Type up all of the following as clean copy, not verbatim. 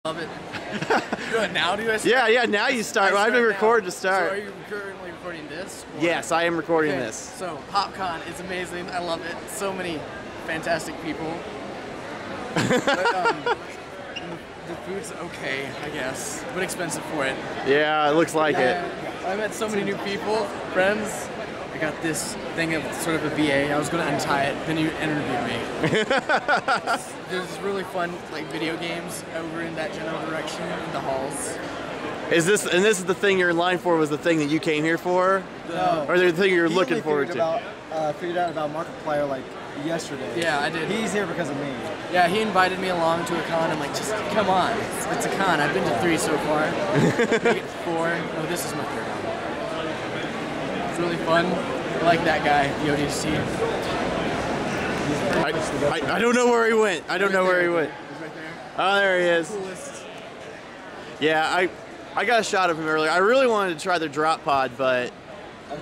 Love it. Do it now, do I start? Yeah, now you start. I've been recording to start. So are you currently recording this? Or? Yes, I am recording okay, this. So, Pop Con is amazing. I love it. So many fantastic people. But, the food's okay, I guess, but expensive for it. Yeah, it looks like it. I met so many new people, friends. I got this thing of sort of a BA. I was going to untie it, then you interviewed me. There's really fun like video games over in that general direction in the halls. Is this the thing you're in line for? Was the thing that you came here for? No. Or the thing you're looking forward to? Figured out about Markiplier like yesterday. Yeah, I did. He's here because of me. Yeah, he invited me along to a con. I'm like, just come on. It's a con. I've been to 3 so far. Maybe 4. Oh, this is my 3rd one. It's really fun. I like that guy, the ODST. I don't know where he went. I don't know where he went. He's right there. Oh, there he is. Coolest. Yeah, I got a shot of him earlier. I really wanted to try their drop pod, but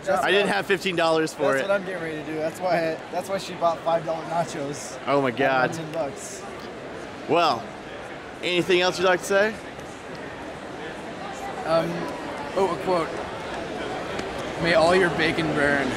I didn't have $15 for it. That's what I'm getting ready to do. That's why she bought $5 nachos. Oh my God. $10. Well, anything else you'd like to say? Oh, a quote. May all your bacon burn.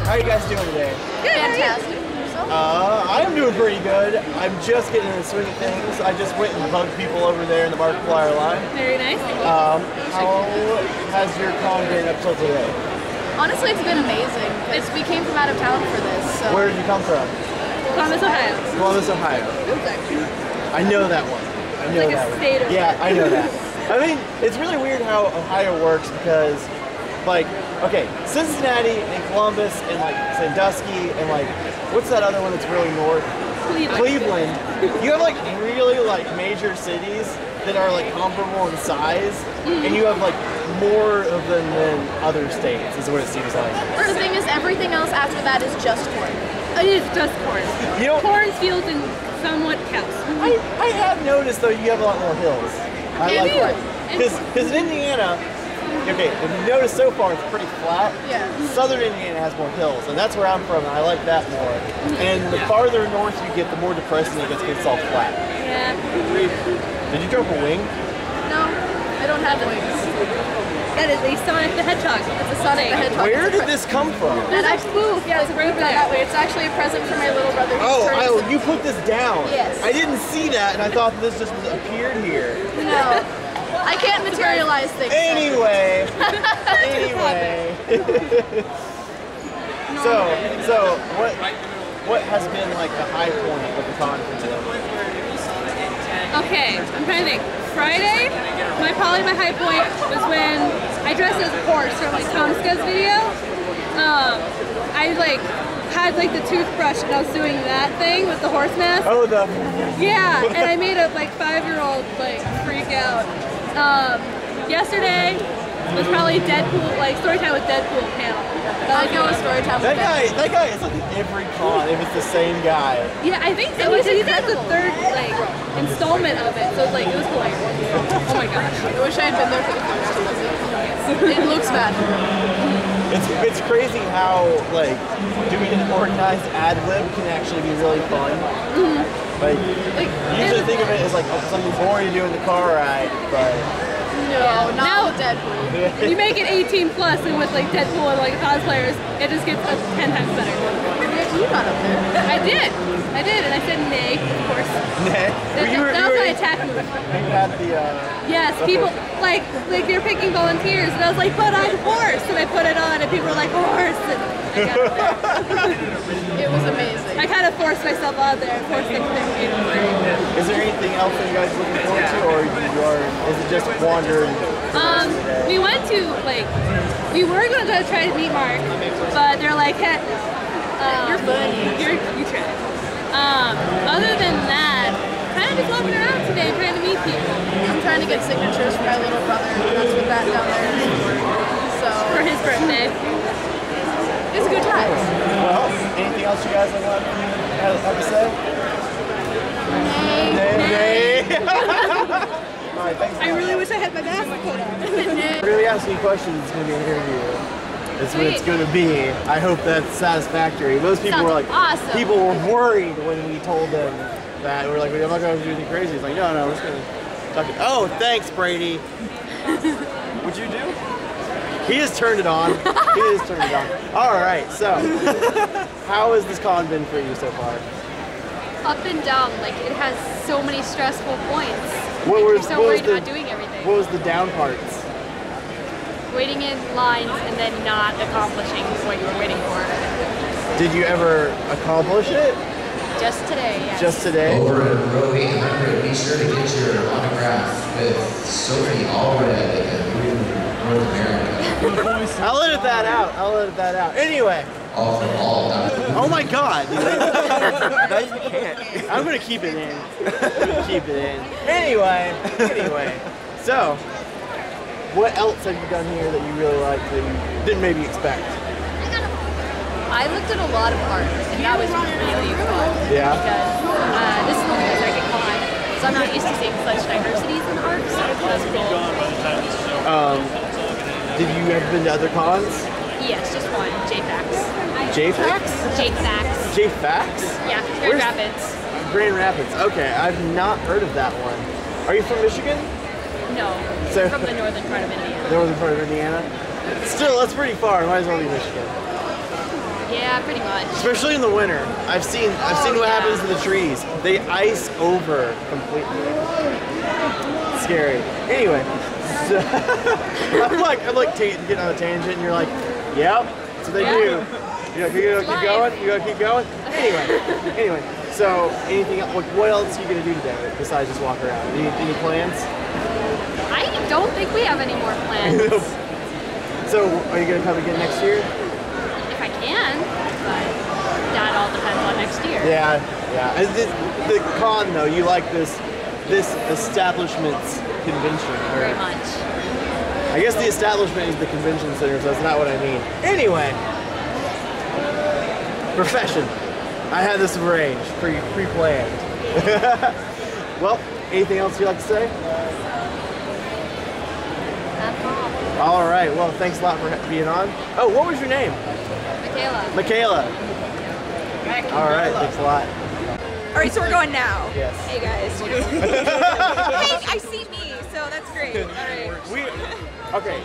How are you guys doing today? Good. Fantastic. I am doing pretty good. I'm just getting in the swing of things. I just went and bugged people over there in the Markiplier line. Very nice. How has your con been up till today? Honestly, it's been amazing. We came from out of town for this. So. Where did you come from? Columbus, Ohio. Columbus, Ohio. I know that one. I know like that a one. state of Yeah, I know that. I mean, it's really weird how Ohio works because, like, okay, Cincinnati and Columbus and like Sandusky and like, what's that other one that's really north? Cleveland. You have like really like major cities that are like comparable in size, and you have like more of them than other states, is what it seems like. The thing is, everything else after that is just corn. It is just corn. You know, Cornfields and somewhat cows. I have noticed though you have a lot more hills. I like that. Because in Indiana, okay, if you notice so far it's pretty flat. Yeah. Southern Indiana has more hills, and that's where I'm from, and I like that more. And the farther north you get, the more depressing it gets because it's all flat. Yeah. Did you drop a wing? No, I don't have wings. That is a Sonic the Hedgehog. It's a Sonic the Hedgehog. Where did this come from? And I moved. Yeah, it's moved that way. It's actually a present for my little brother. Oh, you put this down. Yes. I didn't see that, and I thought this just appeared here. No. I can't materialize things. Anyway. So what has been like the high point of the con for today? Okay, I'm trying to think. Friday, probably my high point was when I dressed as a horse from like Tomska's video. I like had like the toothbrush and I was doing that thing with the horse mask. Oh, yeah, and I made a like 5-year-old like freak out. Yesterday was probably Deadpool, like Storytime with Deadpool panel. I go with Storytime with Deadpool. That guy is like every con if it's the same guy. Yeah, I think so. He's at the 3rd like installment of it, so it's like it was hilarious. Oh my gosh. I wish I had been there for the first two. It looks bad. It's crazy how like doing an organized ad lib can actually be really fun. Like you usually think of it as like something boring to do in the car ride, but No, Now- not with Deadpool. You make it 18 plus, and with like Deadpool and like cosplayers, it just gets 10 times better. You got up there. I did, and I said nay, of course. Nah. That was my attack move. You had the. Yes, people like they're picking volunteers, and I was like, but I'm horse, and I put it on, and people were like horse, and I got up there. It was amazing. I kind of forced myself out there and forced them to pick me. Is there anything else that you guys are looking forward to, or is it just wandering? We went to we were going to try to meet Mark, but they're like, hey, You're funny. you try. Other than that, kind of just walking around today trying to meet people. I'm trying to get signatures for my little brother. That's what that down there is. So For his birthday. it's a good time. Well, anything else you guys have to say? Nay. All right, thanks. I really wish I had my mask coat on. We're going to be asking questions. It's going to be an interview. That's what it's going to be. I hope that's satisfactory. Most people were like, awesome. people were worried when we told them that. We're like, I'm not going to do anything crazy. It's like, no, we're just going to talk. Oh, thanks, Brady. What'd you do? He has turned it on. He has turned it on. All right, so how has this con been for you so far? Up and down, like it has so many stressful points. You're so worried about doing everything. What was the down parts? Waiting in lines and then not accomplishing what you were waiting for. Did you ever accomplish it? Just today, yes. Just today? Over at row 800, be sure to get your autograph with Sophie Allred in North America. I'll edit that out. Anyway. All from all down. Oh my god. No, you can't. I'm going to keep it in. Anyway. So, what else have you done here that you really liked that you didn't maybe expect? I looked at a lot of art, and that was really fun. Yeah. Because this is only my second con, so I'm not used to seeing such diversities in art, so that's cool. Did you ever been to other cons? Yes, just one, JFAX. JFAX? JFAX. JFAX? Yeah, Grand Rapids. Grand Rapids. Okay, I've not heard of that one. Are you from Michigan? No, So- from the northern part of Indiana. Northern part of Indiana? Still, that's pretty far. Might as well be Michigan. Yeah, pretty much. Especially in the winter. I've seen what happens to the trees. They ice over completely. It's scary. Anyway, so I'm like getting on a tangent, and you're like, yep, that's what they do. You're gonna keep going. You're gonna keep going. Anyway. So anything? What else are you gonna do today besides just walk around? Any plans? I don't think we have any more plans. So are you gonna come again next year? If I can, but that all depends on next year. Yeah. And the con though, you like this establishment's convention. Very much. I guess the establishment is the convention center, so that's not what I mean. Anyway, profession. I had this arranged, pre-planned. Well, anything else you'd like to say? That's All right. Well, thanks a lot for being on. Oh, what was your name? all. Michaela. All right. Thanks a lot. All right, so we're going now. Yes. Hey guys. Hey, I see me, so that's great. All right. Okay.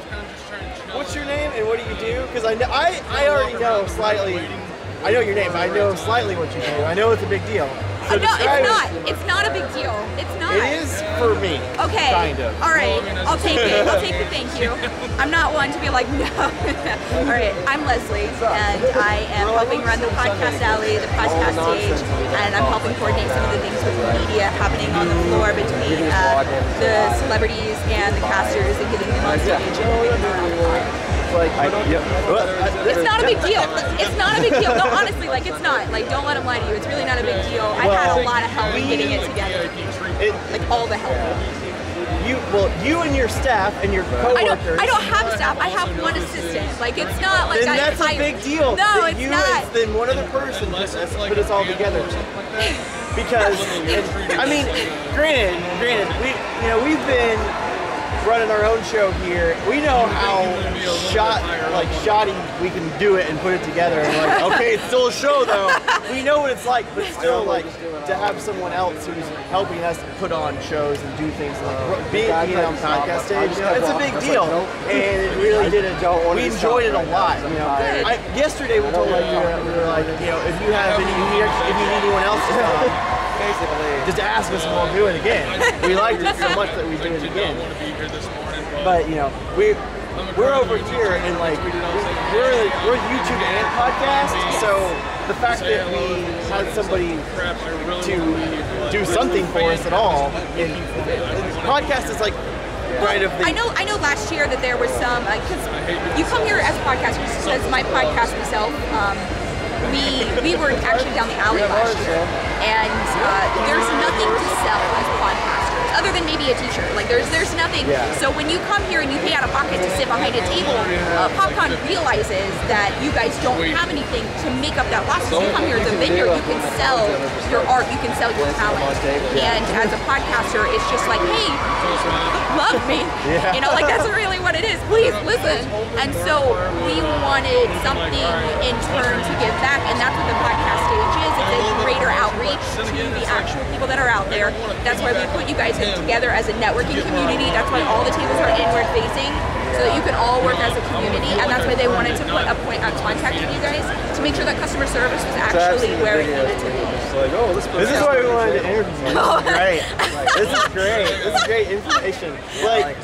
What's your name and what do you do? Because I already know slightly. I know your name, but I know slightly what you do. I know it's a big deal. So No, describe it's not. It's not a big deal. It's not. It is for me. Okay. Kind of. All right. I'll take it. I'll take the thank you. I'm not one to be like, no. All right. I'm Leslie, and I am helping run the Podcast Alley, the podcast stage, and I'm helping coordinate some of the things with the media happening on the floor between the celebrities and the casters and getting them on stage and moving them around. It's not a big deal. It's not a big deal. No, honestly, like it's not. Like, don't let them lie to you. It's really not a big deal. I had a lot of help in getting it together. Like all the help. You and your staff and your coworkers. I don't have staff. I have one assistant. Like it's not like then that's a big deal. No, it's not. Then one other person just put us all together. Because I mean, granted, we've been running our own show here, we know how shoddy we can do it and put it together. And like, okay, it's still a show though. We know what it's like, but still, like, to have someone else who's helping us put on shows and do things like being on podcast stage, it's a big deal, and it really did it. We enjoyed it a lot. You know, yesterday we told like we were like, you know, if you need anyone else to come, just ask us and we'll do it again. We liked it so much that we do it again. But you know, we're over here and like we're YouTube and podcast, so the fact that we had somebody to do something for us at all, and podcast is like right of the. I know last year that there was some because you come here as podcasters. As my podcast myself, we were actually down the alley last year, and there's nothing to sell as podcasters other than maybe a t-shirt. Like there's nothing. Yeah. So when you come here and you pay out of pocket to sit behind a table, PopCon realizes that you guys don't have anything to make up that loss. So you come here as a vendor, you can sell your art, you can sell your talent. And as a podcaster, it's just like, hey, love me. Yeah. You know, like that's really what it is. Please listen. And so we wanted something in turn to give back, and that's what the podcast stage is. It's a greater outreach to the actual people that are out there. That's why we put you guys in together as a networking community. That's why all the tables are inward facing, so that you can all work as a community. And that's why they wanted to put a point of contact with you guys to make sure that customer service was actually where it needed to be. This is why we wanted to interview you. This is great. This is great information. Like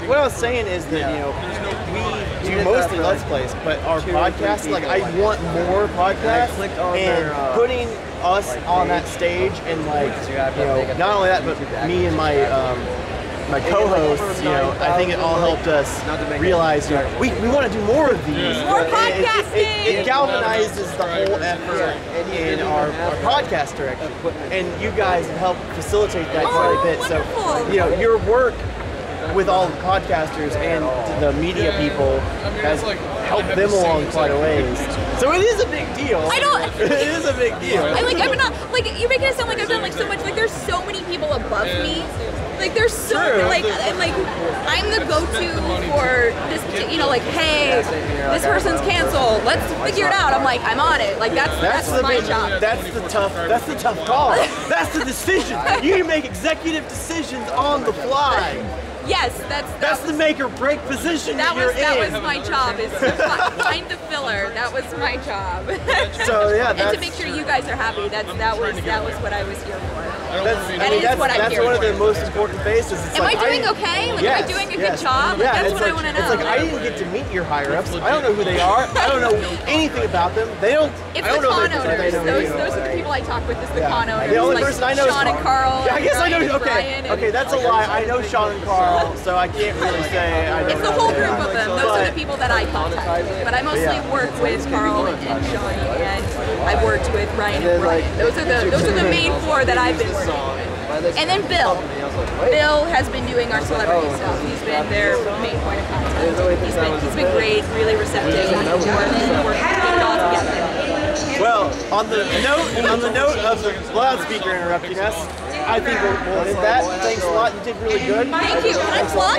what I was saying is that, you know, we do mostly Let's Plays, but our podcast, like, I want more podcasts, and putting us on that stage, and like, you know, not only that, but me and my my co-hosts, you know, I think it all helped us realize, you know, we want to do more of these. More podcasting! It galvanizes the whole effort in our podcast direction, and you guys have helped facilitate that quite a bit. Wonderful. So, you know, your work with all the podcasters and the media people has helped them along quite a ways. So it is a big deal. I don't. It is a big deal. I'm not like you're making it sound like I've done like so much. Like there's so many people above me. Like there's so like I'm the go-to for this. You know, like hey, this person's canceled. Let's figure it out. I'm like I'm on it. Like that's my job. That's the tough call. That's the decision. You make executive decisions on the fly. Yes, that's the make or break position that you're was, That in. was my job, is to find the filler. That was my job. So yeah, and to make sure you guys are happy. That was what I was here for. That's one of the most important phases. Am I doing okay? Like, am I doing a good job? Like, that's what I want to know. It's like I didn't get to meet your higher ups. I don't know who they are. I don't know anything about them. They don't. It's I don't the know con owners. Those are the people I talk with. Is the con owners. The only person I know is Sean and Carl. Yeah, I guess I know. Brian Okay, that's a lie. I know Sean and Carl, so I can't really say I don't know. It's the whole group of them. Those are the people that I contact with. But I mostly work with Carl and Sean, and I've worked with Ryan and Brian. Those are the main four that I've been working with. And then Bill. Bill has been doing our celebrity stuff. He's been their main point of contact. He's been great, really receptive, and we're keeping it all together. Well, on the note of the loudspeaker interrupting us, I think we'll end that. Thanks a lot. You did really good. Thank you. Can I plug?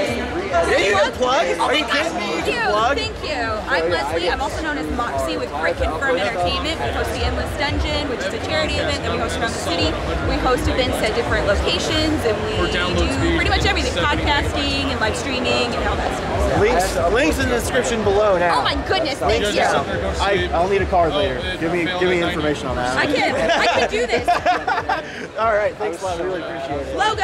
Yeah, you can plug. Are you kidding me? You can plug. Thank you. I'm Leslie. I'm also known as Moxie with Brick and Firm Entertainment. We host the Endless Dungeon, which is a charity event that we host around the city. We host events at different locations, and we do pretty much everything: podcasting and live streaming and all that stuff. Links in the description below now. Oh my goodness! Thank you. I'll need a card later. Give me information on that. I can do this. All right. Thanks a lot. I really appreciate it. Logo!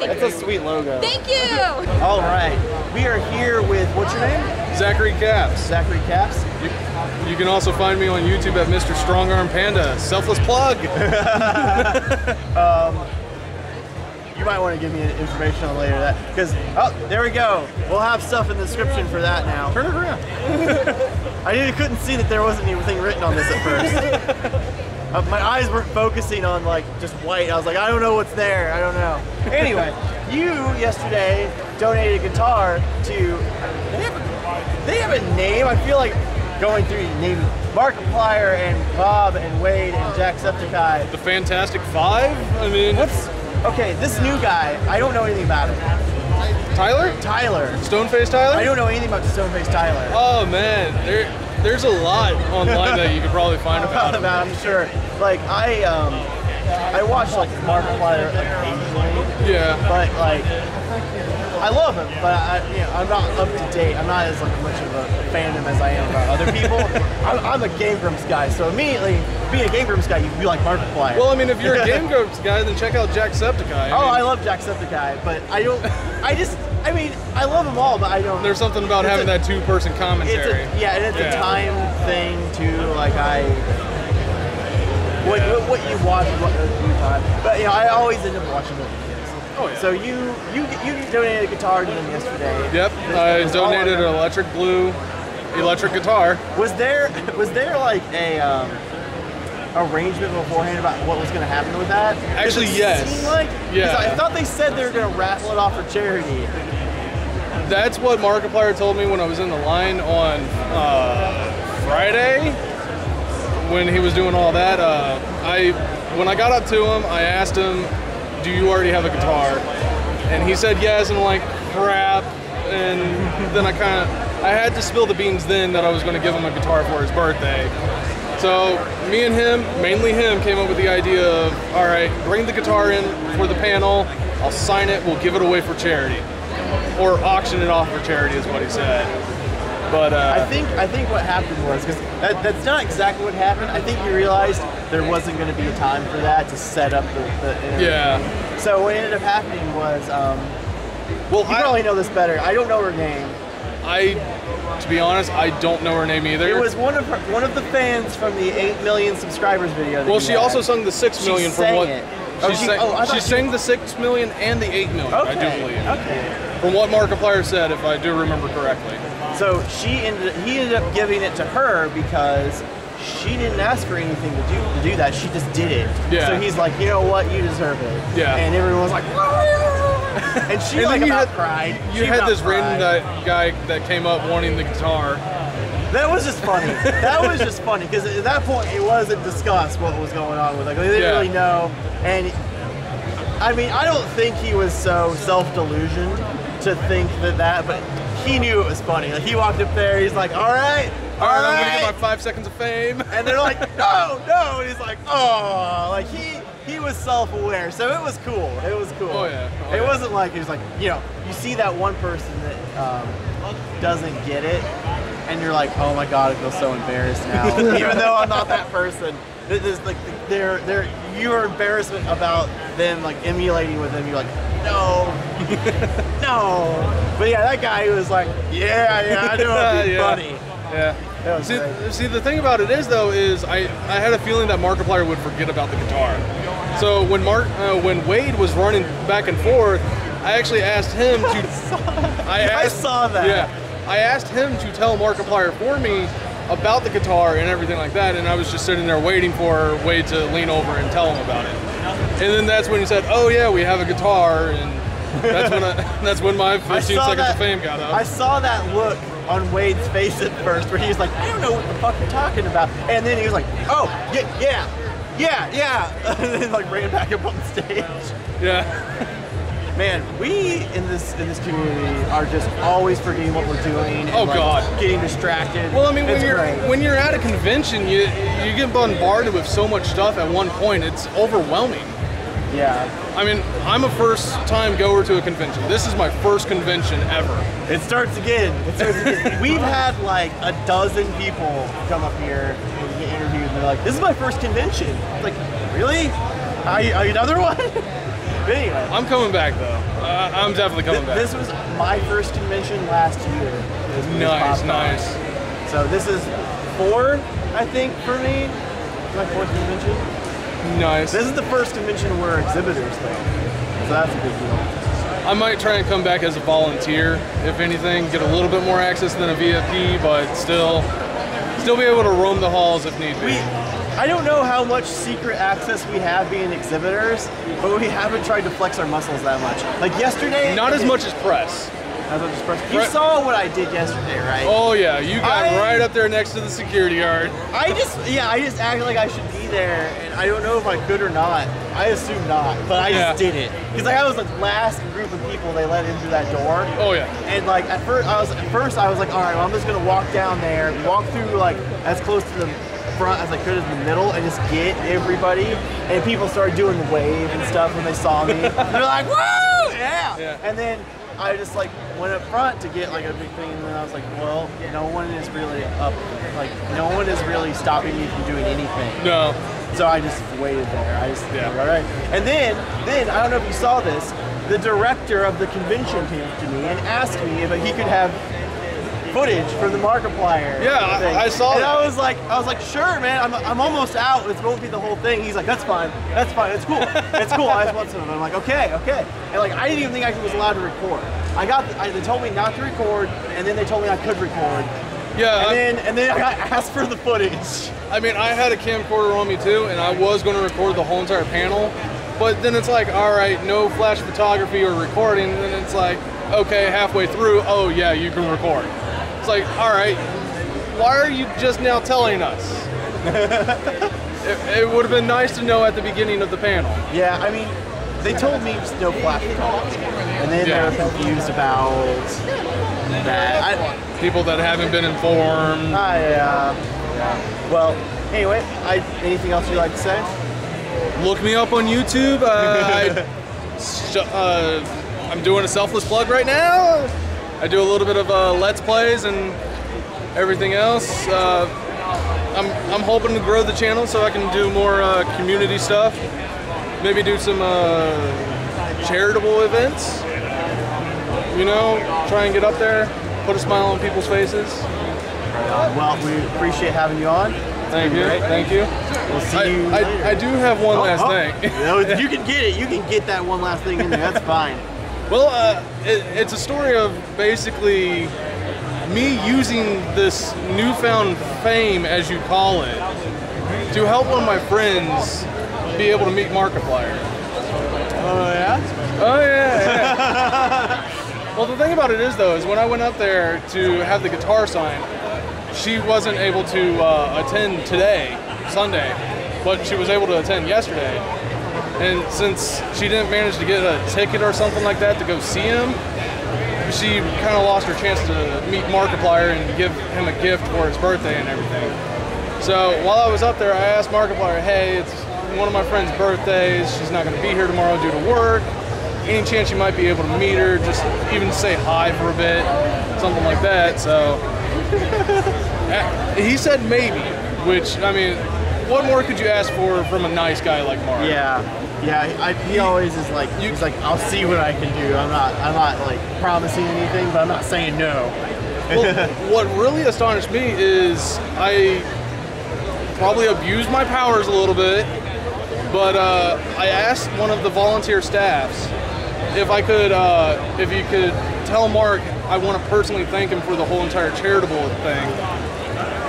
That's a sweet logo. Thank you! All right. We are here with, what's your name? Zachary Caps. Zachary Caps. You can also find me on YouTube at Mr. Strongarm Panda. Selfless plug! You might want to give me information on later that, because, oh, there we go. We'll have stuff in the description for that now. Turn it around. I couldn't see that there wasn't anything written on this at first. My eyes weren't focusing on like just white. I was like, I don't know what's there. I don't know. Anyway, you yesterday donated a guitar to. They have a name. I feel like going through name Markiplier and Bob and Wade and Jacksepticeye. The Fantastic Five. I mean, Okay, this new guy, I don't know anything about him. Tyler? Tyler. Stoneface Tyler? I don't know anything about Stoneface Tyler. Oh man, there's a lot online that you could probably find about him. I'm sure. Like I watch like Markiplier occasionally. Yeah. But like I love him, but I'm not up to date. I'm not as like much of a fandom as I am about other people. I'm a Game Grumps guy, so immediately being a Game Grumps guy, you like Markiplier. Well, I mean, if you're a Game Grumps guy, then check out Jacksepticeye. I love Jacksepticeye, but I love them all, but I don't. There's something about having that two-person commentary. It's a time thing too. Like what you watch, what you time. But I always end up watching them. Oh yeah. So you donated a guitar to them yesterday. Yep, I donated an electric blue electric guitar. Was there like a arrangement beforehand about what was going to happen with that? Actually, yes. Yeah. I thought they said they were going to raffle it off for charity. That's what Markiplier told me when I was in the line on Friday when he was doing all that. When I got up to him, I asked him, do you already have a guitar? And he said yes, and I'm like, crap. And then I had to spill the beans then that I was going to give him a guitar for his birthday. So me and him, mainly him, came up with the idea of, all right, bring the guitar in for the panel, I'll sign it, we'll give it away for charity. Or auction it off for charity is what he said. But I think what happened was, because that's not exactly what happened. I think you realized there wasn't going to be a time for that to set up the interview. Yeah. So what ended up happening was, well, you probably know this better. I don't know her name. To be honest, I don't know her name either. It was one of the fans from the 8 million subscribers video. Well, she also sung the 6 million from what? She sang the 6 million and the 8 million, okay. I do believe. Okay. From what Markiplier said, if I do remember correctly. So he ended up giving it to her because she didn't ask for anything to do that. She just did it. Yeah. So he's like, you know what, you deserve it. Yeah. And everyone was like, and she cried. You had this random guy that came up wanting the guitar. That was just funny. That was just funny because at that point it wasn't discussed what was going on with it. They didn't really know. And I mean, I don't think he was so self-delusioned to think that, but he knew it was funny. Like he walked up there, he's like, all right, I'm gonna get my 5 seconds of fame. And they're like, no, and he's like, oh, like he was self-aware, so it was cool. It was cool. Oh yeah. It wasn't like, he was like, you see that one person that doesn't get it, and you're like, oh my god, I feel so embarrassed now, even though I'm not that person. There's like your embarrassment about them like emulating with them. You're like, no, no. But yeah, that guy was like, yeah, I know it'd be funny. Yeah. See, the thing about it is I had a feeling that Markiplier would forget about the guitar. So when Wade was running back and forth, I actually asked him to. I saw that. Yeah, I asked him to tell Markiplier for me about the guitar and everything like that, and I was just sitting there waiting for Wade to lean over and tell him about it. And then that's when he said, "Oh yeah, we have a guitar," and that's when my 15 seconds of fame got up. I saw that look on Wade's face at first, where he was like, "I don't know what the fuck you're talking about," and then he was like, "Oh yeah," and then like ran back up on stage. Yeah. Man, we in this community are just always forgetting what we're doing. And getting distracted. Well, I mean, when you're at a convention, you get bombarded with so much stuff at one point. It's overwhelming. Yeah. I mean, I'm a first-time goer to a convention. This is my first convention ever. It starts again. We've had like a dozen people come up here and get interviewed, and they're like, "This is my first convention." It's like, really? Are you another one? But anyway, I'm coming back though. I'm definitely coming back. This was my first convention last year. Nice. So this is 4, I think, for me. My 4th convention. Nice. This is the first convention where exhibitors though, so that's a big deal. I might try and come back as a volunteer, if anything, get a little bit more access than a VIP, but still be able to roam the halls if need be. I don't know how much secret access we have being exhibitors, but we haven't tried to flex our muscles that much. Like yesterday... Not as much as press. You saw what I did yesterday, right? Oh yeah, you got right up there next to the security guard. I just acted like I should be there, and I don't know if I could or not. I assume not, but I just did it because I was the last group of people they let in through that door. Oh yeah. And like at first I was like, all right, well, I'm just gonna walk down there, walk through like as close to the front as I could as the middle, and just get everybody. And people started doing the wave and stuff when they saw me. And they're like, woo, yeah. And then I just like went up front to get like a big thing, and then I was like, well, no one is really stopping me from doing anything. No. So I just waited there. I just all right. And then I don't know if you saw this, the director of the convention came up to me and asked me if he could have footage from the Markiplier. Yeah, thing. I saw and that. I was like, sure, man. I'm almost out. It won't be the whole thing. He's like, that's fine. It's cool. It's cool. I just want some of it. I'm like, okay. And like, I didn't even think I was allowed to record. They told me not to record, and then they told me I could record. Yeah. And then I got asked for the footage. I mean, I had a camcorder on me too, and I was going to record the whole entire panel, but then it's like, all right, no flash photography or recording, and then it's like, okay, halfway through, oh yeah, you can record. It's like, all right, why are you just now telling us? It would have been nice to know at the beginning of the panel. Yeah, I mean, they told me just no flash photography, and then they were confused about that. People that haven't been informed. Yeah. Well, anyway, anything else you'd like to say? Look me up on YouTube. I'm doing a selfless plug right now. I do a little bit of Let's Plays and everything else. I'm hoping to grow the channel so I can do more community stuff. Maybe do some charitable events. You know, try and get up there, put a smile on people's faces. Well, we appreciate having you on. Thank you. Thank you. We'll see you later. I do have one last thing. You can get it. You can get that one last thing in there. That's fine. Well, it's a story of basically me using this newfound fame, as you call it, to help one of my friends be able to meet Markiplier. Oh, yeah? Oh, yeah. Well, the thing about it is, though, is when I went up there to have the guitar signed, she wasn't able to attend today, Sunday, but she was able to attend yesterday. And since she didn't manage to get a ticket or something like that to go see him, she kind of lost her chance to meet Markiplier and give him a gift for his birthday and everything. So while I was up there, I asked Markiplier, hey, it's one of my friend's birthdays. She's not going to be here tomorrow due to work. Any chance you might be able to meet her, just even say hi for a bit, something like that. So he said maybe, which, I mean, what more could you ask for from a nice guy like Mark? Yeah. He always is like, he's like, I'll see what I can do. I'm not like promising anything, but I'm not saying no. Well, what really astonished me is I probably abused my powers a little bit, but I asked one of the volunteer staffs if I could, if you could tell Mark I want to personally thank him for the whole entire charitable thing.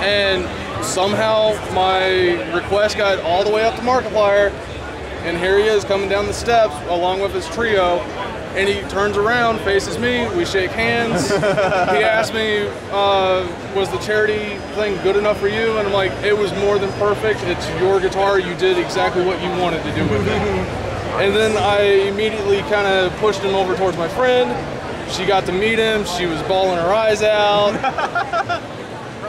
And somehow my request got all the way up to Markiplier, and here he is coming down the steps along with his trio, and he turns around, faces me, we shake hands. He asked me, was the charity thing good enough for you? And I'm like, it was more than perfect. It's your guitar, you did exactly what you wanted to do with it. And then I immediately kind of pushed him over towards my friend. She got to meet him, she was bawling her eyes out.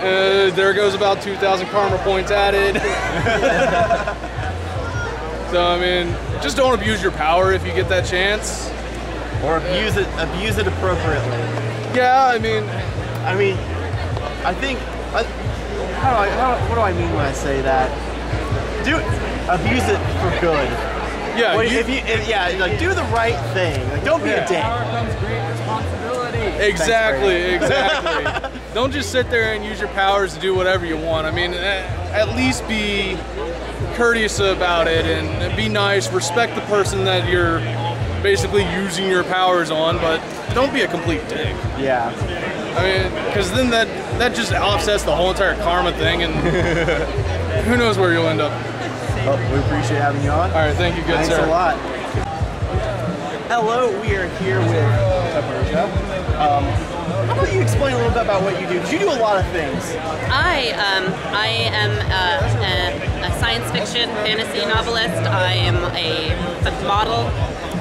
There goes about 2,000 karma points added. So I mean, just don't abuse your power if you get that chance. Or abuse it appropriately. Yeah, I mean, I think, what do I mean when I say that? Abuse it for good. Yeah, like do the right thing. Like don't be a dick. Power comes great responsibility. Exactly. Don't just sit there and use your powers to do whatever you want. I mean, at least be courteous about it and be nice. Respect the person that you're basically using your powers on, but don't be a complete dick. Yeah. I mean, because then that just offsets the whole entire karma thing, and who knows where you'll end up. Well, we appreciate having you on. All right, thank you, good Thanks sir. a lot. Hello, we are here with Taberja. bit about what you do, because you do a lot of things. I am a science fiction fantasy novelist. I am a model.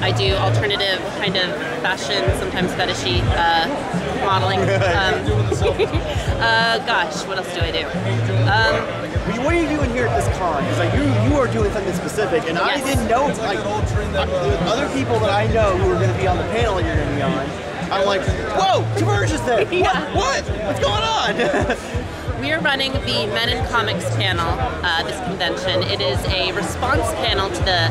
I do alternative kind of fashion, sometimes fetishy modeling. Gosh, what else do I do? What are you doing here at this con? Because like you are doing something specific, and I didn't know. Like other people that I know who are going to be on the panel you're going to be on, I'm like, whoa, Converge is there. Yeah. What's going on? We are running the Men in Comics panel this convention. It is a response panel to the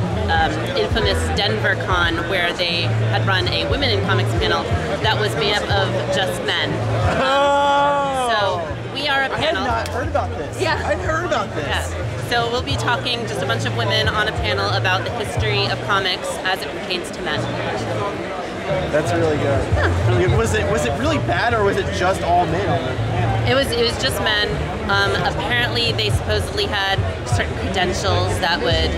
infamous Denver Con, where they had run a Women in Comics panel that was made up of just men. So we are a panel. I had not heard about this. Yeah. I'd heard about this. Yeah. So we'll be talking, just a bunch of women on a panel about the history of comics as it pertains to men. That's really good. Yeah. Was it really bad, or was it just all men on the panel? It was just men. Apparently, they supposedly had certain credentials that would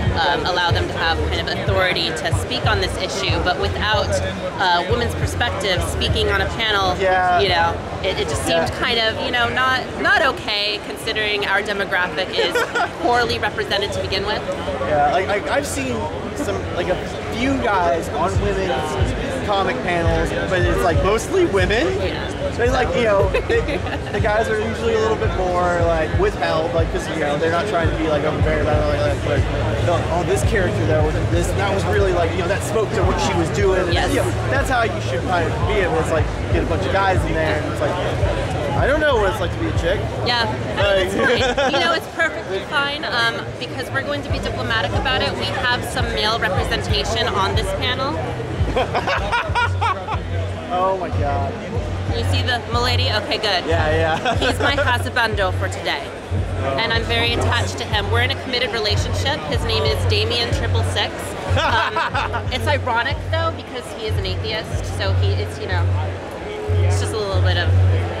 allow them to have kind of authority to speak on this issue, but without a women's perspective, speaking on a panel, you know, it just seemed kind of, you know, not okay, considering our demographic is poorly represented to begin with. Yeah, like I've seen a few guys on women's comic panels, but it's like mostly women. Yeah. They like, you know, the guys are usually a little bit more like withheld, like, because, you know, they're not trying to be like overbearing about it, like oh, this character though, that was really like, you know, that spoke to what she was doing. Yes. And, you know, that's how you should kind of be. It's like get a bunch of guys in there, and it's like, I don't know what it's like to be a chick. Yeah, I mean, it's fine. You know, it's perfectly fine because we're going to be diplomatic about it. We have some male representation on this panel. Oh my god. You see the milady? Okay, good. Yeah. He's my husbando for today. And I'm very attached to him. We're in a committed relationship. His name is Damien 666. It's ironic though, because he is an atheist, so it's, you know, it's just a little bit of,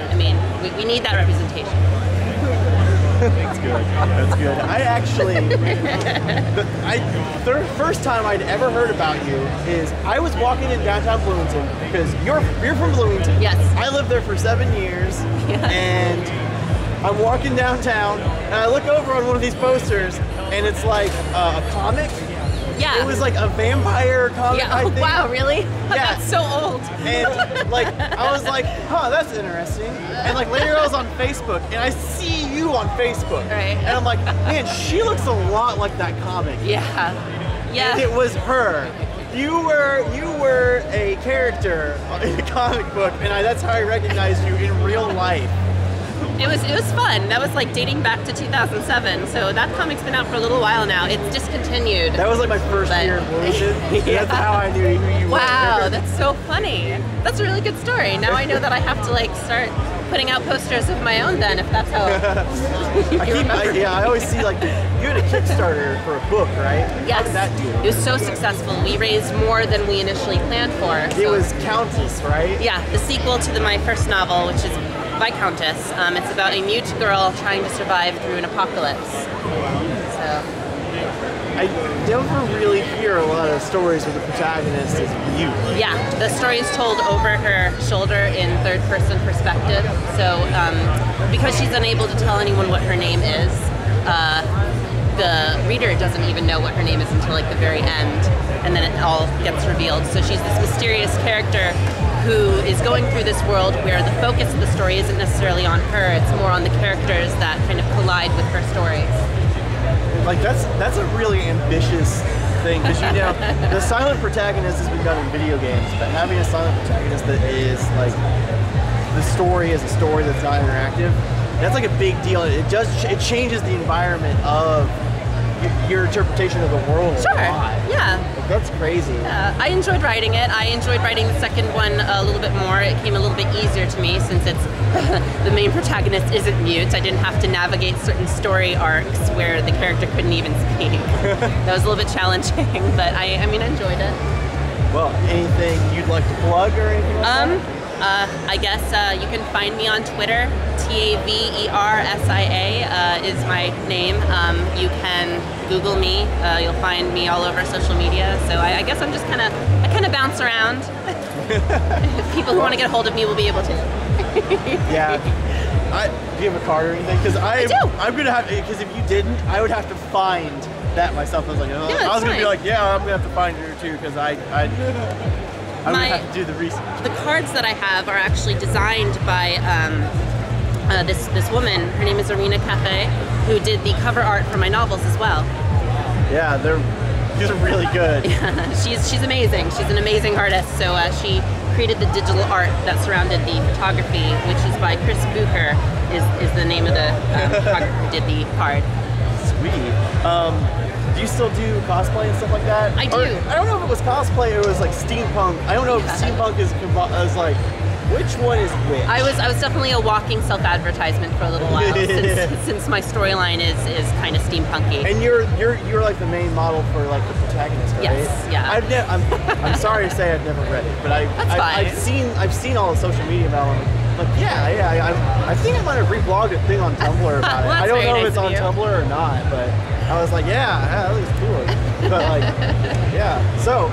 I mean, we need that representation. That's good. That's good. I actually, the first time I'd ever heard about you is I was walking in downtown Bloomington, because you're from Bloomington. Yes. I lived there for 7 years, and I'm walking downtown, and I look over on one of these posters, and it's like a comic. Yeah. It was like a vampire comic. Yeah. Oh, wow, really? Yeah. That's so old. And like, I was like, huh, that's interesting. And like later I was on Facebook, and I see you on Facebook. Right. And I'm like, man, she looks a lot like that comic. Yeah. Yeah. And it was her. You were a character in a comic book, and that's how I recognized you in real life. It was fun. That was like dating back to 2007. So that comic's been out for a little while now. It's discontinued. That was like my first year in Bloomington. Yeah. That's how I knew who you were. Wow, that's so funny. That's a really good story. Now I know that I have to like start putting out posters of my own then, if that's how I always see like you had a Kickstarter for a book, right? Yes. How did that do? It was so successful. We raised more than we initially planned for. It was Countess, right? Yeah, the sequel to my first novel, which is Viscountess. It's about a mute girl trying to survive through an apocalypse. So I never really hear a lot of stories where the protagonist is mute. yeah, the story is told over her shoulder in third-person perspective. So because she's unable to tell anyone what her name is, the reader doesn't even know what her name is until like the very end, and then it all gets revealed. So she's this mysterious character who is going through this world where the focus of the story isn't necessarily on her, it's more on the characters that kind of collide with her story. Like that's a really ambitious thing, because you know the silent protagonist has been done in video games, but having a silent protagonist that is like the story is a story that's not interactive, that's like a big deal. It changes the environment of your interpretation of the world. Sure. A lot. Yeah. Like, that's crazy. I enjoyed writing it. I enjoyed writing the second one a little bit more. It came a little bit easier to me since it's the main protagonist isn't mute. I didn't have to navigate certain story arcs where the character couldn't even speak. That was a little bit challenging, but I mean, I enjoyed it. Well, anything you'd like to plug or anything like that? I guess you can find me on Twitter. TAVERSIA is my name. You can Google me. You'll find me all over social media. So I guess I'm just I kind of bounce around. People who want to get a hold of me will be able to. Yeah. Do you have a card or anything? Because I do. I'm gonna have, because if you didn't, I would have to find that myself. I was like, oh. Yeah, I was gonna fine. be like, yeah, I'm gonna have to find her too, because I would have to do the research. The cards that I have are actually designed by this woman. Her name is Arena Cafe, who did the cover art for my novels as well. Yeah, these are really good. Yeah, she's amazing. She's an amazing artist. So she created the digital art that surrounded the photography, which is by Chris Bucher, is the name of the photographer who did the card. Sweet. Do you still do cosplay and stuff like that? I do. I don't know if it was cosplay or it was like steampunk. I don't know if steampunk is like, which one is which? I was definitely a walking self-advertisement for a little while since my storyline is kind of steampunky. And you're like the main model for like the protagonist, right? Yes, yeah. I'm sorry to say I've never read it, but I've seen all the social media about it. Like I think I might have reblogged a thing on Tumblr about it. Well, I don't know nice if it's on Tumblr or not, but I was like, yeah, that looks cool. But like, yeah. So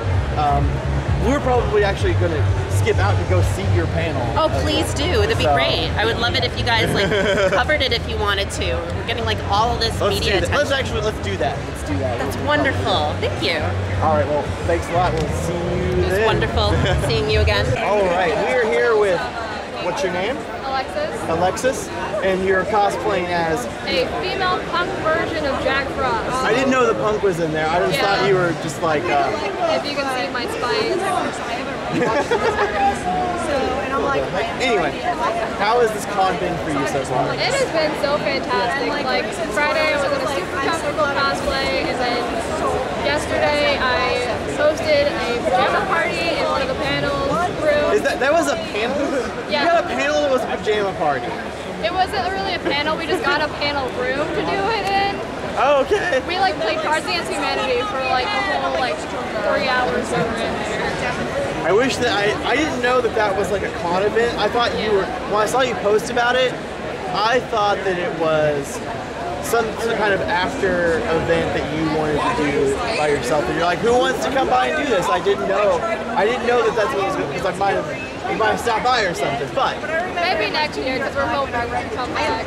we're probably actually gonna skip out to go see your panel. Oh, please do. That'd be great. I would love it if you guys like covered it if you wanted to. We're getting like all this media attention. Let's do that. That's wonderful. Thank you. All right. Well, thanks a lot. We'll see you then. It was wonderful seeing you again. All right. We're here with, what's your name? Alexis. And you're cosplaying as A female punk version of Jack Frost. I didn't know the punk was in there. I just thought you were just like. If you can see my spines. Anyway, how has this con been for you so far? It has been so fantastic. Like Friday I was in a super comfortable cosplay, and then yesterday I hosted a pajama party in one of the panels rooms. That was a panel? Yeah. You got a panel that was a pajama party. It wasn't really a panel, we just got a panel room to do it in. Oh, okay. We like played Cards Against Humanity for like a whole like 3 hours we were in there. I wish that I didn't know that was like a con event. I thought you were, when I saw you post about it, I thought that it was some kind of after event that you wanted to do by yourself. And you're like, who wants to come by and do this? I didn't know that that's what it was going to be, because you might have stopped by or something. But maybe next year, because we're hoping we're going to come back.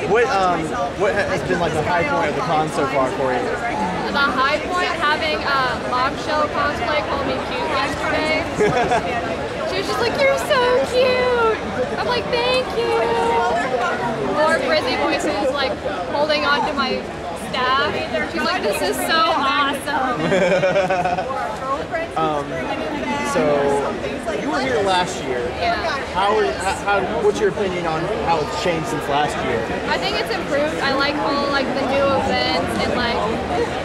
What has been like the high point of the con so far for you? The high point, having Bombshell cosplay call me cute yesterday. She was just like, you're so cute. I'm like, thank you. More Brizzy voices like holding on to my staff. She's like, this is so awesome. So you were here last year. Yeah. What's your opinion on how it's changed since last year? I think it's improved. I like all like the new events and like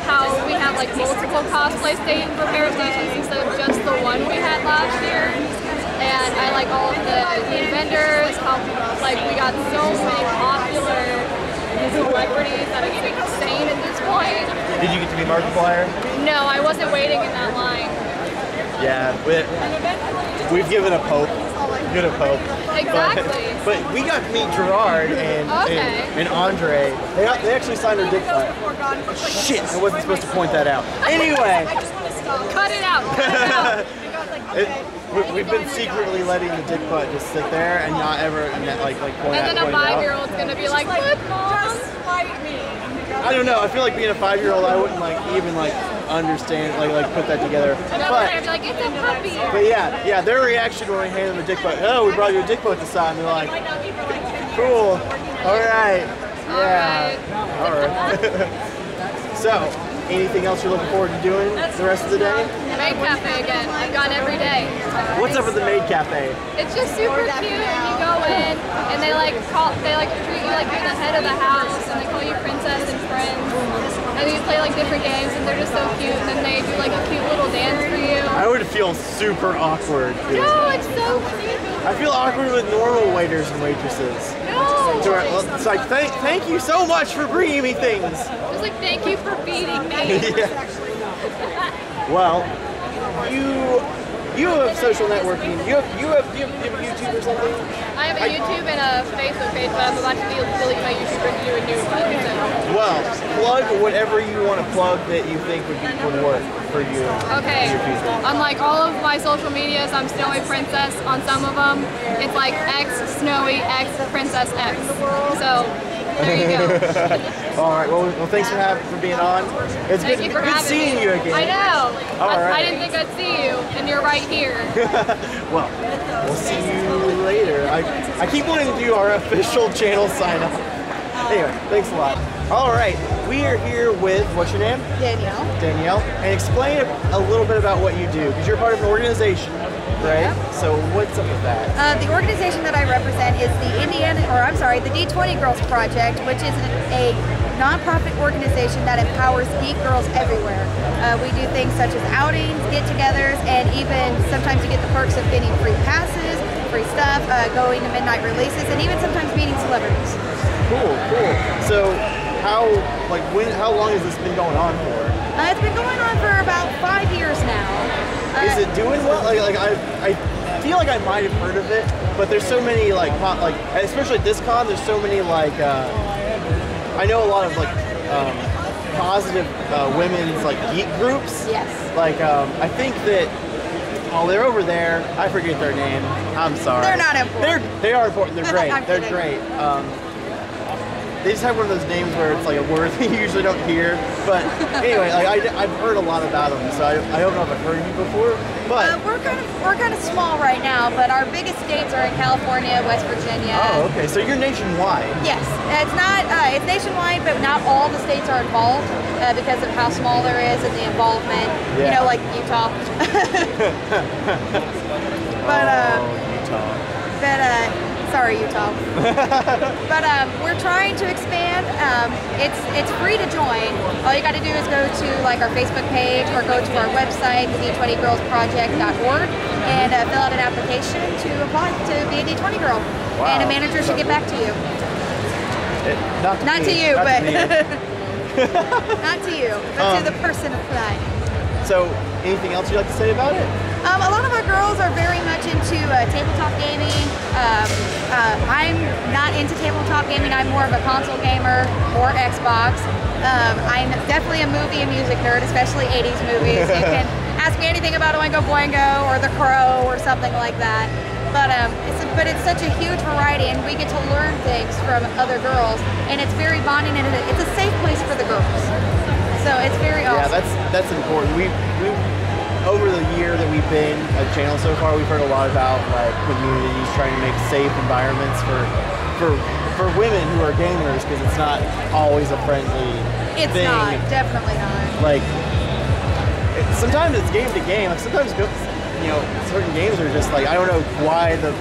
how we have like multiple cosplay stations for stations instead of just the one we had last year. And I like all of the vendors, how like we got so many popular celebrities that it's insane at this point. Did you get to be Markiplier? No, I wasn't waiting in that line. Yeah, we've given a Pope. Good a Pope. Exactly. But we got to meet Gerard and Andre. They actually signed their dick butt. Shit, I wasn't supposed to point that out. Anyway. Cut it out. Cut it out. We've been secretly letting the dick butt just sit there and not ever like point it out. And then a 5-year-old's gonna be like, look, Mom. Just fight me. I don't know. I feel like being a 5-year-old, I wouldn't even understand like put that together. But I'd be like, it's a puppy. But yeah, their reaction when we handed them a dick butt. Oh, we brought you a dick butt this time. They're like, cool. All right. Yeah. All right. So, anything else you're looking forward to doing the rest of the day? Maid Cafe again. I've gone every day. What's up with the Maid Cafe? It's just super cute, and you go in, and they treat you like you're the head of the house, and they call you princess and friends, and you play like different games, and they're just so cute, and then they do like a cute little dance for you. I would feel super awkward. No, it's so cute. I feel awkward with normal waiters and waitresses. No. It's like, thank you so much for bringing me things. It's like, thank you for feeding me. Yeah. Well, you you have social networking. Do you have YouTube or something? I have a YouTube and a Facebook page, but I'm about to delete my YouTube and do a new one. So. Well, plug whatever you want to plug that you think would work for you. Okay. On like all of my social medias, I'm Snowy Princess. On some of them, it's like X Snowy X Princess X. So there you go. All right. Well, thanks for being on. It's good seeing you again. I know. All right. I didn't think I'd see you, and you're right here. Well, we'll see you later. I keep wanting to do our official channel sign up. Anyway, thanks a lot. All right, we are here with, what's your name? Danielle. Danielle, and explain a little bit about what you do, because you're part of an organization, right? Yeah. So what's up with that? The organization that I represent is the the D20 Girls Project, which is a nonprofit organization that empowers geek girls everywhere. We do things such as outings, get-togethers, and even sometimes you get the perks of getting free passes, free stuff, going to midnight releases, and even sometimes meeting celebrities. Cool. So how long has this been going on for? It's been going on for about 5 years now. Is it doing well? I feel like I might have heard of it, but there's so many especially at this con, there's so many I know a lot of positive women's geek groups. Yes. I think that they're over there. I forget their name. I'm sorry. They're not important. They are important. They're great. They're great. They just have one of those names where it's a word that you usually don't hear. But anyway, I've heard a lot about them, so I don't know if I've heard of you before. But we're kind of small right now, but our biggest states are in California, West Virginia. Oh, okay. So you're nationwide. Yes, it's not. It's nationwide, but not all the states are involved because of how small there is and the involvement. Yeah. You know, like Utah. Sorry, Utah. But we're trying to expand. It's free to join. All you got to do is go to our Facebook page or go to our website, d20girlsproject.org, and fill out an application to apply to be a D20 girl. Wow. And a manager should get back to you. Not to you, but to the person applying. So, anything else you'd like to say about it? A lot of our girls are very much into tabletop gaming. I'm not into tabletop gaming. I'm more of a console gamer or Xbox. I'm definitely a movie and music nerd, especially 80s movies. You can ask me anything about Oingo Boingo or The Crow or something like that. But it's such a huge variety, and we get to learn things from other girls, and it's very bonding, and it's a safe place for the girls. So it's very awesome. Yeah, that's important. We over the year that we've been a channel so far, we've heard a lot about communities trying to make safe environments for women who are gamers, because it's not always a friendly thing. It's not, definitely not. Sometimes it's game to game. Sometimes certain games are just I don't know why the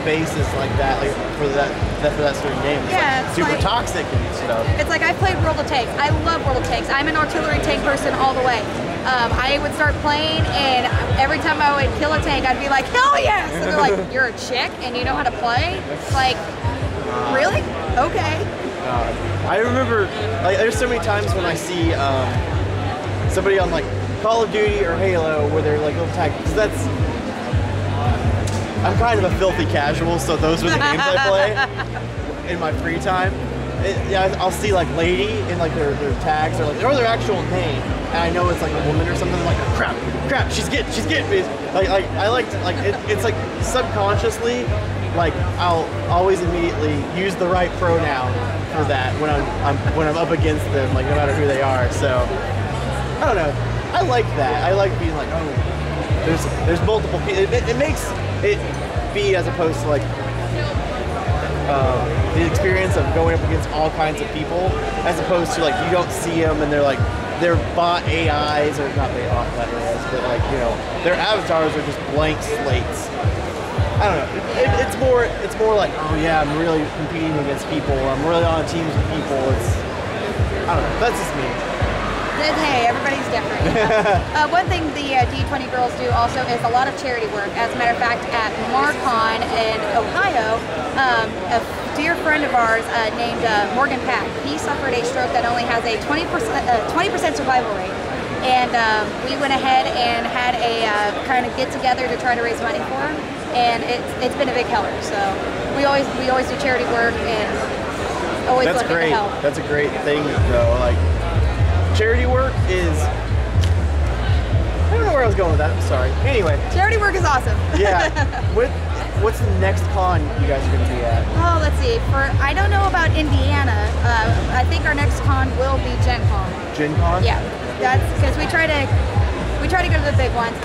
base is like that, for that certain game. It's super toxic and stuff. It's I played World of Tanks. I love World of Tanks. I'm an artillery tank person all the way. I would start playing, and every time I would kill a tank, I'd be like, hell yes! And they're like, you're a chick and you know how to play? It's really? Okay. I remember, there's so many times when I see somebody on Call of Duty or Halo where they're little tank, because I'm kind of a filthy casual, so those are the games I play in my free time. I'll see Lady in their tags or their actual name, and I know it's a woman or something. I'm crap, she's getting me. I like it's subconsciously I'll always immediately use the right pronoun for that when I'm up against them, no matter who they are. So I don't know. I like that. I like being there's multiple people. It makes it be as opposed to the experience of going up against all kinds of people, as opposed to you don't see them and they're bot AIs, or not AIs, but their avatars are just blank slates. I don't know. It's more oh yeah, I'm really competing against people. I'm really on teams with people. I don't know. That's just me. Hey, everybody's different. One thing the D20 girls do also is a lot of charity work. As a matter of fact, at Marcon in Ohio, a dear friend of ours named Morgan Pack, he suffered a stroke that only has a 20% survival rate. and we went ahead and had a kind of get together to try to raise money for him, and it's been a big helper. So we always do charity work and always That's looking great. to help. That's a great thing, though. Like, charity work is. I don't know where I was going with that. I'm sorry. Anyway. Charity work is awesome. Yeah. What's the next con you guys are going to be at? Oh, let's see. I don't know about Indiana. I think our next con will be Gen Con. Gen Con? Yeah. That's because we try to go to the big ones.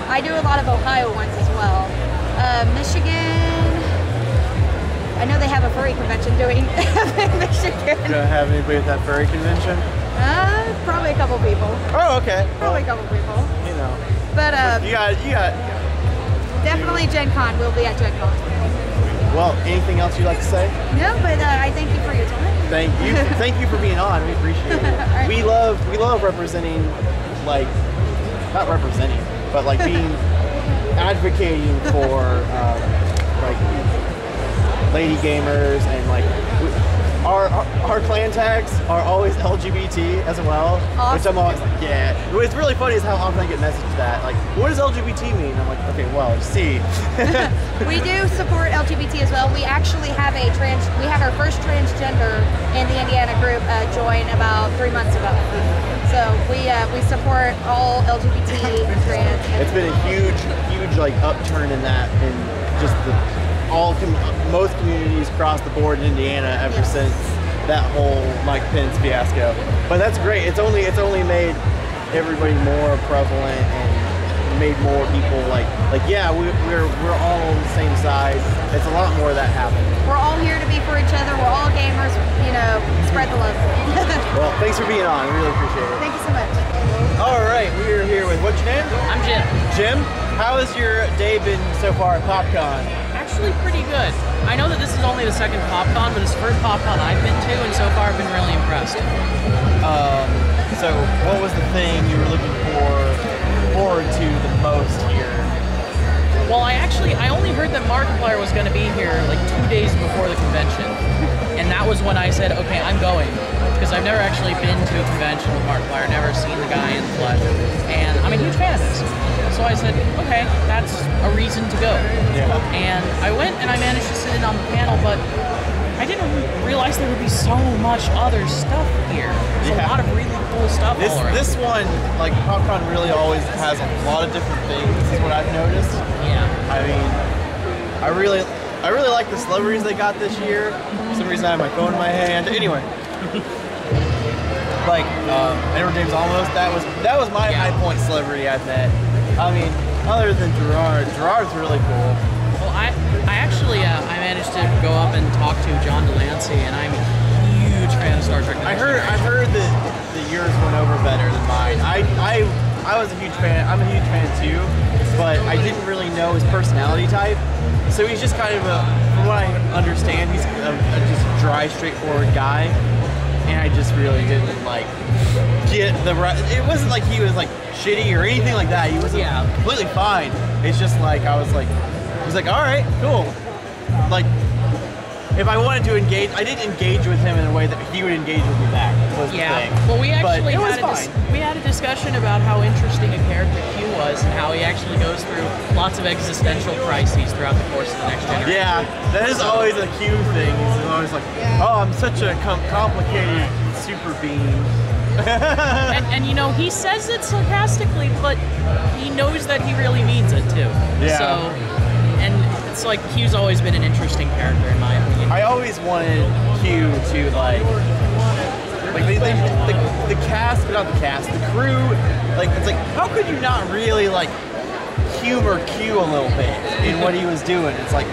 I do a lot of Ohio ones as well. Michigan. I know they have a furry convention doing in Michigan. You don't have anybody at that furry convention? Probably a couple people. Oh, okay. Probably a couple people. You know. But you got. Definitely Gen Con. We'll be at Gen Con. Well, anything else you'd like to say? No, but I thank you for your time. Thank you. Thank you for being on. We appreciate it. Right. We love representing, like, not representing, but like being advocating for like lady gamers, and like our clan tags are always LGBT as well, awesome. Which I'm always like, yeah. What's really funny is how often I get messaged that, like, what does LGBT mean? I'm like, okay, well, see. We do support LGBT as well. We actually have we had our first transgender in the Indiana group join about 3 months ago. So we support all LGBT trans. It's been a huge like upturn in that, in just most communities across the board in Indiana ever since that whole Mike Pence fiasco. But that's great. It's only made everybody more prevalent and made more people like yeah, we're all on the same side. It's a lot more of that happening. We're all here to be for each other. We're all gamers. You know, spread the love. Well, thanks for being on. I really appreciate it. Thank you so much. All right, we are here with, what's your name? I'm Jim. Jim, how has your day been so far at Pop Con? Actually pretty good. I know that this is only the second Pop Con, but it's the first Pop Con I've been to, and so far I've been really impressed. So what was the thing you were looking forward to the most here? Well, I only heard that Markiplier was going to be here like 2 days before the convention, and that was when I said, okay, I'm going, because I've never actually been to a convention with Markiplier, never seen the guy in the flesh, and I'm a huge fan of his. So I said, okay, that's a reason to go. Yeah. And I went and I managed to sit in on the panel, but I didn't realize there would be so much other stuff here. There's a lot of really cool stuff all around. This one, like, PopCon really always has a lot of different things, is what I've noticed. Yeah. I mean, I really like the celebrities they got this year. For some reason I have my phone in my hand. Anyway. Like, Edward James Olmos, that was my high point celebrity I've met. I mean, other than Gerard's really cool. Well, I actually I managed to go up and talk to John Delancey, and I'm a huge fan of Star Trek. I heard that yours went over better than mine. I was a huge fan. I'm a huge fan too, but I didn't really know his personality type. So he's just kind of from what I understand, he's just a dry, straightforward guy. And I just really didn't like get the right. It wasn't like he was like shitty or anything like that. He was completely fine. It's just like I was like, he's like, all right, cool. Like, if I wanted to engage, I didn't engage with him in a way that he would engage with me back. Was the thing. Well, we actually we had a discussion about how interesting a character Q was, and how he actually goes through lots of existential crises throughout the course of the next generation. Yeah, that is always a Q thing. He's always like, oh, I'm such a complicated super being. and you know, he says it sarcastically, but he knows that he really means it too. Yeah. So, and it's like Q's always been an interesting character in my opinion. I always wanted Q to like the cast, but not the cast, the crew. Like, it's like, how could you not really like humor Q a little bit in what he was doing? It's like,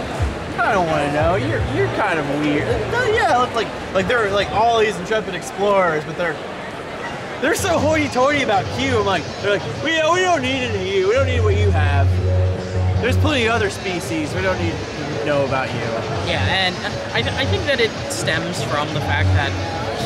I don't want to know. You're kind of weird. Yeah, like they're like all these intrepid explorers, but they're so hoity-toity about Q. I'm like, they're like, we don't need any of you. We don't need what you have. There's plenty of other species. We don't need to know about you. Yeah, and I think that it stems from the fact that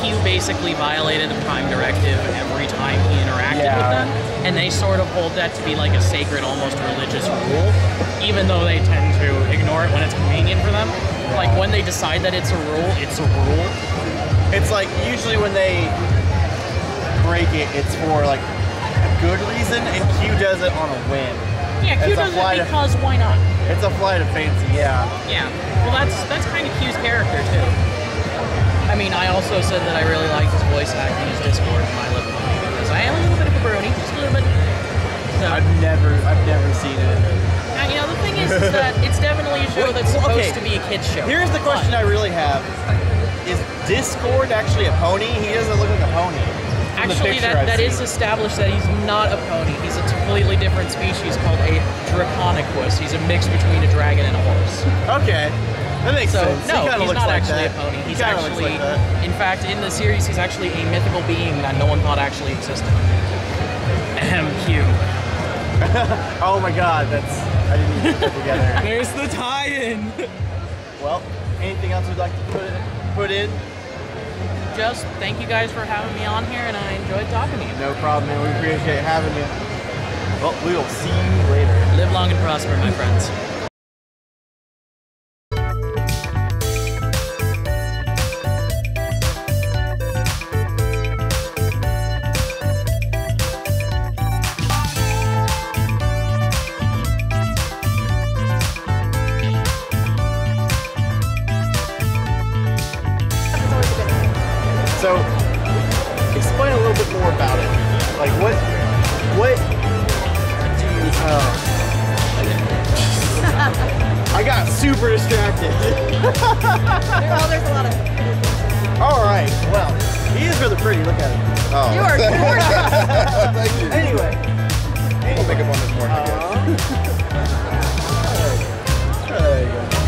Q basically violated the Prime Directive every time he interacted with them, and they sort of hold that to be like a sacred, almost religious rule, even though they tend to ignore it when it's convenient for them. Like, when they decide that it's a rule, it's a rule. It's like, usually when they break it, it's for like good reason, and Q does it on a whim. Yeah, Q does it because why not? It's a flight of fancy, yeah. Yeah. Well, that's kind of Q's character too. I mean, I also said that I really liked his voice acting, his Discord, in My Little Pony because I am a little bit of a brony, just a little bit. So. I've never seen it. Now, you know, the thing is that it's definitely a show that's supposed to be a kid's show. Here's the question I really have: is Discord actually a pony? He doesn't look like a pony. Actually, that is established that he's not a pony. He's a completely different species called a Draconicus. He's a mix between a dragon and a horse. Okay. That makes sense. No, he's not actually a pony. He's actually, in fact, in the series, he's actually a mythical being that no one thought actually existed. Q. Oh my god, I didn't even put that together. There's the tie-in. Well, anything else you'd like to put in? Just thank you guys for having me on here, and I enjoyed talking to you. No problem, man. We appreciate having you. Well, we will see you later. Live long and prosper, my friends. So, explain a little bit more about it. Like, what do you, I got super distracted. There's a lot of... Alright, well, he is really pretty, look at him. Oh. You are gorgeous. Thank you. Anyway. We'll make up on this more, I guess. There you go.